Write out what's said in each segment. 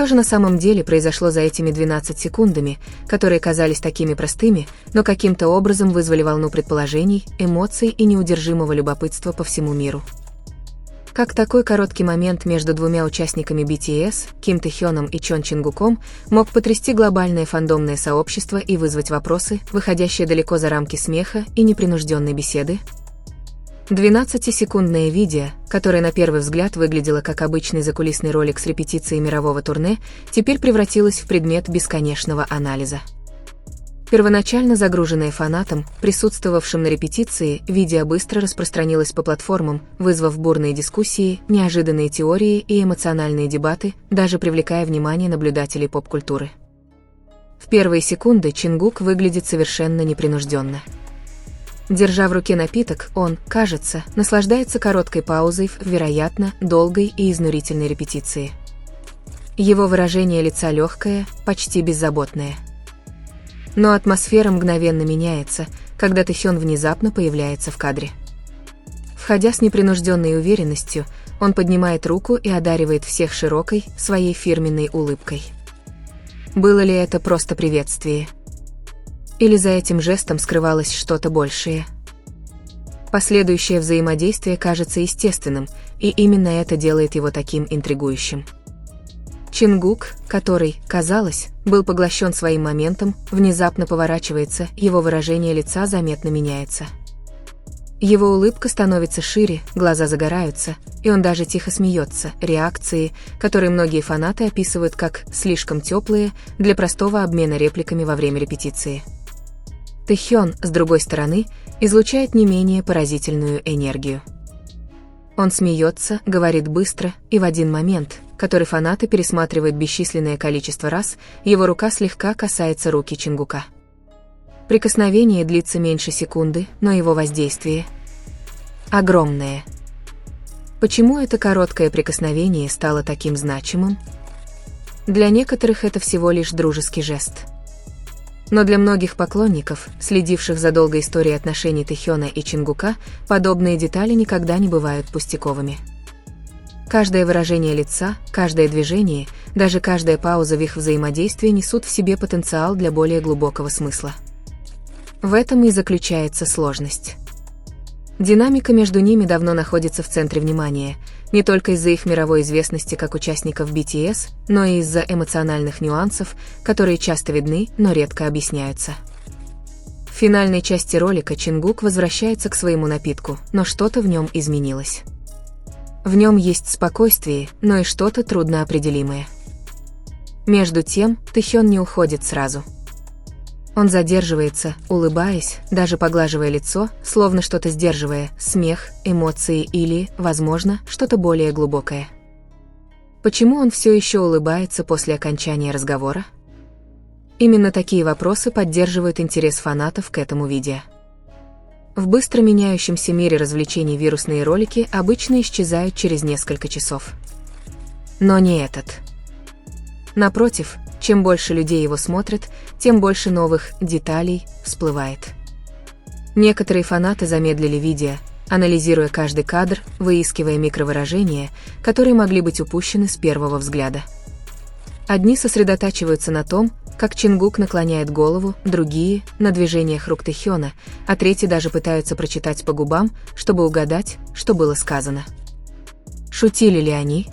Что же на самом деле произошло за этими 12 секундами, которые казались такими простыми, но каким-то образом вызвали волну предположений, эмоций и неудержимого любопытства по всему миру? Как такой короткий момент между двумя участниками BTS, Ким Тэхёном и Чон Чингуком, мог потрясти глобальное фандомное сообщество и вызвать вопросы, выходящие далеко за рамки смеха и непринужденной беседы? 12-секундное видео, которое на первый взгляд выглядело как обычный закулисный ролик с репетицией мирового турне, теперь превратилось в предмет бесконечного анализа. Первоначально загруженное фанатом, присутствовавшим на репетиции, видео быстро распространилось по платформам, вызвав бурные дискуссии, неожиданные теории и эмоциональные дебаты, даже привлекая внимание наблюдателей поп-культуры. В первые секунды Чингук выглядит совершенно непринужденно. Держа в руке напиток, он, кажется, наслаждается короткой паузой в, вероятно, долгой и изнурительной репетиции. Его выражение лица легкое, почти беззаботное. Но атмосфера мгновенно меняется, когда Тэхён внезапно появляется в кадре. Входя с непринужденной уверенностью, он поднимает руку и одаривает всех широкой, своей фирменной улыбкой. Было ли это просто приветствие? Или за этим жестом скрывалось что-то большее? Последующее взаимодействие кажется естественным, и именно это делает его таким интригующим. Чингук, который, казалось, был поглощен своим моментом, внезапно поворачивается, его выражение лица заметно меняется. Его улыбка становится шире, глаза загораются, и он даже тихо смеется, реакции, которые многие фанаты описывают как «слишком теплые» для простого обмена репликами во время репетиции. Тэхён, с другой стороны, излучает не менее поразительную энергию. Он смеется, говорит быстро, и в один момент, который фанаты пересматривают бесчисленное количество раз, его рука слегка касается руки Чингука. Прикосновение длится меньше секунды, но его воздействие огромное. Почему это короткое прикосновение стало таким значимым? Для некоторых это всего лишь дружеский жест. Но для многих поклонников, следивших за долгой историей отношений Тэхёна и Чингука, подобные детали никогда не бывают пустяковыми. Каждое выражение лица, каждое движение, даже каждая пауза в их взаимодействии несут в себе потенциал для более глубокого смысла. В этом и заключается сложность. Динамика между ними давно находится в центре внимания, не только из-за их мировой известности как участников BTS, но и из-за эмоциональных нюансов, которые часто видны, но редко объясняются. В финальной части ролика Чингук возвращается к своему напитку, но что-то в нем изменилось. В нем есть спокойствие, но и что-то трудноопределимое. Между тем, Тэхён не уходит сразу. Он задерживается, улыбаясь, даже поглаживая лицо, словно что-то сдерживая, смех, эмоции или, возможно, что-то более глубокое. Почему он все еще улыбается после окончания разговора? Именно такие вопросы поддерживают интерес фанатов к этому видео. В быстро меняющемся мире развлечений вирусные ролики обычно исчезают через несколько часов. Но не этот. Напротив, чем больше людей его смотрят, тем больше новых деталей всплывает. Некоторые фанаты замедлили видео, анализируя каждый кадр, выискивая микровыражения, которые могли быть упущены с первого взгляда. Одни сосредотачиваются на том, как Чингук наклоняет голову, другие — на движениях рук Тэхёна, а третьи даже пытаются прочитать по губам, чтобы угадать, что было сказано. Шутили ли они?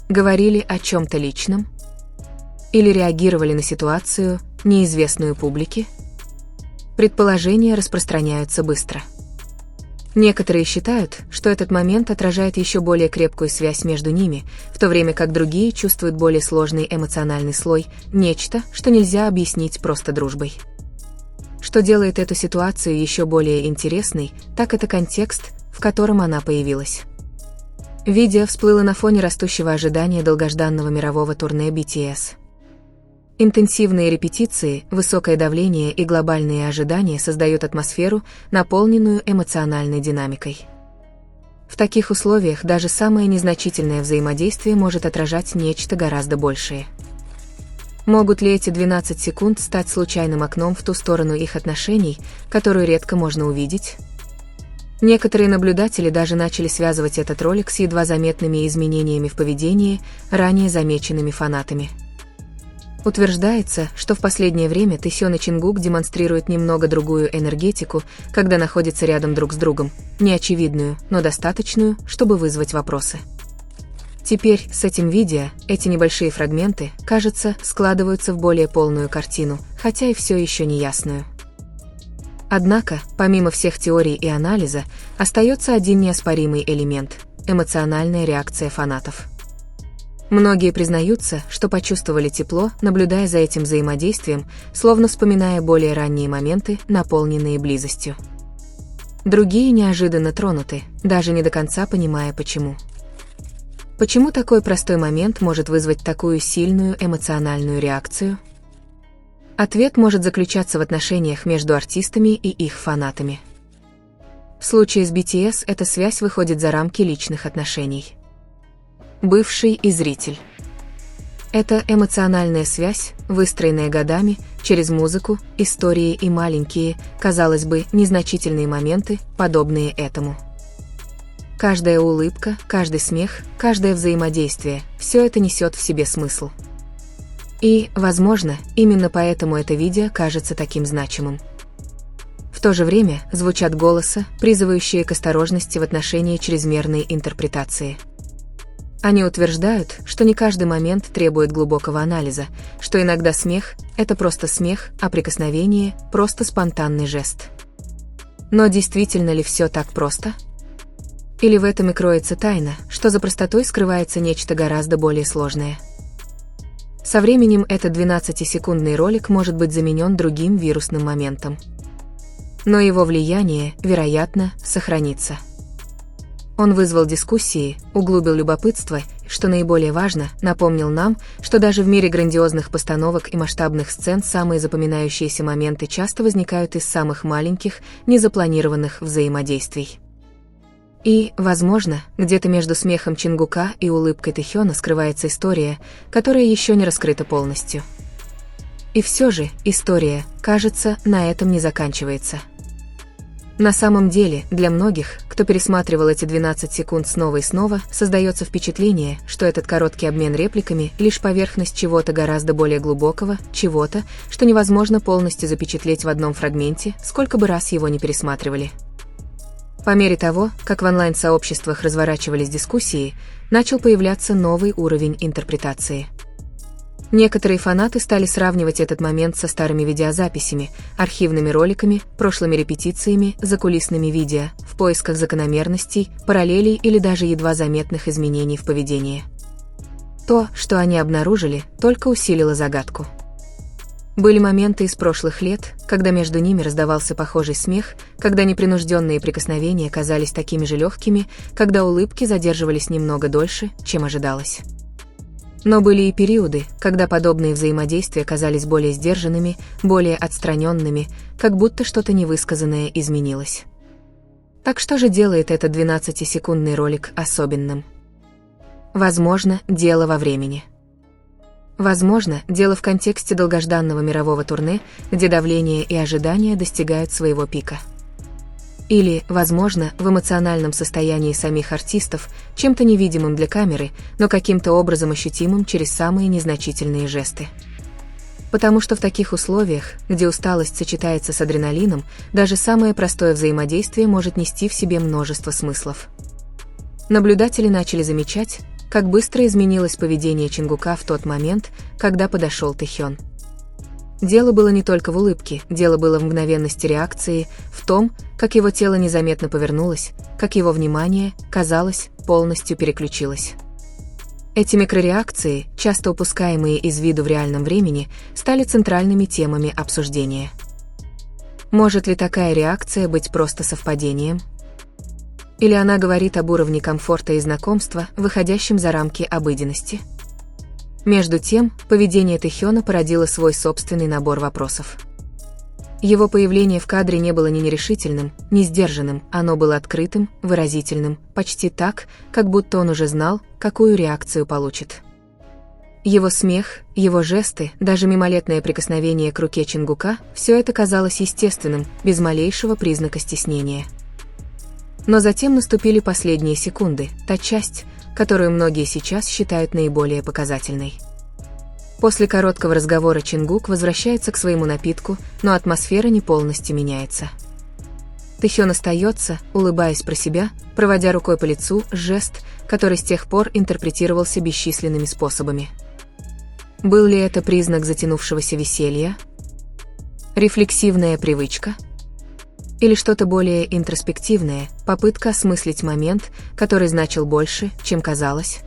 Говорили о чем-то личном? Или реагировали на ситуацию, неизвестную публике? Предположения распространяются быстро. Некоторые считают, что этот момент отражает еще более крепкую связь между ними, в то время как другие чувствуют более сложный эмоциональный слой, нечто, что нельзя объяснить просто дружбой. Что делает эту ситуацию еще более интересной, так это контекст, в котором она появилась. Видео всплыло на фоне растущего ожидания долгожданного мирового турне BTS. Интенсивные репетиции, высокое давление и глобальные ожидания создают атмосферу, наполненную эмоциональной динамикой. В таких условиях даже самое незначительное взаимодействие может отражать нечто гораздо большее. Могут ли эти 12 секунд стать случайным окном в ту сторону их отношений, которую редко можно увидеть? Некоторые наблюдатели даже начали связывать этот ролик с едва заметными изменениями в поведении, ранее замеченными фанатами. Утверждается, что в последнее время Тэхён и Чингук демонстрируют немного другую энергетику, когда находятся рядом друг с другом, неочевидную, но достаточную, чтобы вызвать вопросы. Теперь с этим видео эти небольшие фрагменты, кажется, складываются в более полную картину, хотя и все еще не ясную. Однако, помимо всех теорий и анализа, остается один неоспоримый элемент – эмоциональная реакция фанатов. Многие признаются, что почувствовали тепло, наблюдая за этим взаимодействием, словно вспоминая более ранние моменты, наполненные близостью. Другие неожиданно тронуты, даже не до конца понимая почему. Почему такой простой момент может вызвать такую сильную эмоциональную реакцию? Ответ может заключаться в отношениях между артистами и их фанатами. В случае с BTS эта связь выходит за рамки личных отношений. Бывший и зритель. Это эмоциональная связь, выстроенная годами, через музыку, истории и маленькие, казалось бы, незначительные моменты, подобные этому. Каждая улыбка, каждый смех, каждое взаимодействие – все это несет в себе смысл. И, возможно, именно поэтому это видео кажется таким значимым. В то же время звучат голоса, призывающие к осторожности в отношении чрезмерной интерпретации. Они утверждают, что не каждый момент требует глубокого анализа, что иногда смех – это просто смех, а прикосновение – просто спонтанный жест. Но действительно ли все так просто? Или в этом и кроется тайна, что за простотой скрывается нечто гораздо более сложное? Со временем этот 12-секундный ролик может быть заменен другим вирусным моментом. Но его влияние, вероятно, сохранится. Он вызвал дискуссии, углубил любопытство, что наиболее важно, напомнил нам, что даже в мире грандиозных постановок и масштабных сцен самые запоминающиеся моменты часто возникают из самых маленьких, незапланированных взаимодействий. И, возможно, где-то между смехом Чингука и улыбкой Тэхёна скрывается история, которая еще не раскрыта полностью. И все же, история, кажется, на этом не заканчивается. На самом деле, для многих, кто пересматривал эти 12 секунд снова и снова, создается впечатление, что этот короткий обмен репликами – лишь поверхность чего-то гораздо более глубокого, чего-то, что невозможно полностью запечатлеть в одном фрагменте, сколько бы раз его не пересматривали. По мере того, как в онлайн-сообществах разворачивались дискуссии, начал появляться новый уровень интерпретации. Некоторые фанаты стали сравнивать этот момент со старыми видеозаписями, архивными роликами, прошлыми репетициями, закулисными видео, в поисках закономерностей, параллелей или даже едва заметных изменений в поведении. То, что они обнаружили, только усилило загадку. Были моменты из прошлых лет, когда между ними раздавался похожий смех, когда непринужденные прикосновения казались такими же легкими, когда улыбки задерживались немного дольше, чем ожидалось. Но были и периоды, когда подобные взаимодействия казались более сдержанными, более отстраненными, как будто что-то невысказанное изменилось. Так что же делает этот 12-секундный ролик особенным? Возможно, дело во времени. Возможно, дело в контексте долгожданного мирового турне, где давление и ожидания достигают своего пика. Или, возможно, в эмоциональном состоянии самих артистов, чем-то невидимым для камеры, но каким-то образом ощутимым через самые незначительные жесты. Потому что в таких условиях, где усталость сочетается с адреналином, даже самое простое взаимодействие может нести в себе множество смыслов. Наблюдатели начали замечать, как быстро изменилось поведение Чингука в тот момент, когда подошел Тэхён. Дело было не только в улыбке, дело было в мгновенности реакции, в том, как его тело незаметно повернулось, как его внимание, казалось, полностью переключилось. Эти микрореакции, часто упускаемые из виду в реальном времени, стали центральными темами обсуждения. Может ли такая реакция быть просто совпадением? Или она говорит об уровне комфорта и знакомства, выходящем за рамки обыденности? Между тем, поведение Тэхёна породило свой собственный набор вопросов. Его появление в кадре не было ни нерешительным, ни сдержанным, оно было открытым, выразительным, почти так, как будто он уже знал, какую реакцию получит. Его смех, его жесты, даже мимолетное прикосновение к руке Чингука – все это казалось естественным, без малейшего признака стеснения. Но затем наступили последние секунды, та часть, которую многие сейчас считают наиболее показательной. После короткого разговора Чингук возвращается к своему напитку, но атмосфера не полностью меняется. Тэхён остается, улыбаясь про себя, проводя рукой по лицу, жест, который с тех пор интерпретировался бесчисленными способами. Был ли это признак затянувшегося веселья? Рефлексивная привычка? Или что-то более интроспективное, попытка осмыслить момент, который значил больше, чем казалось?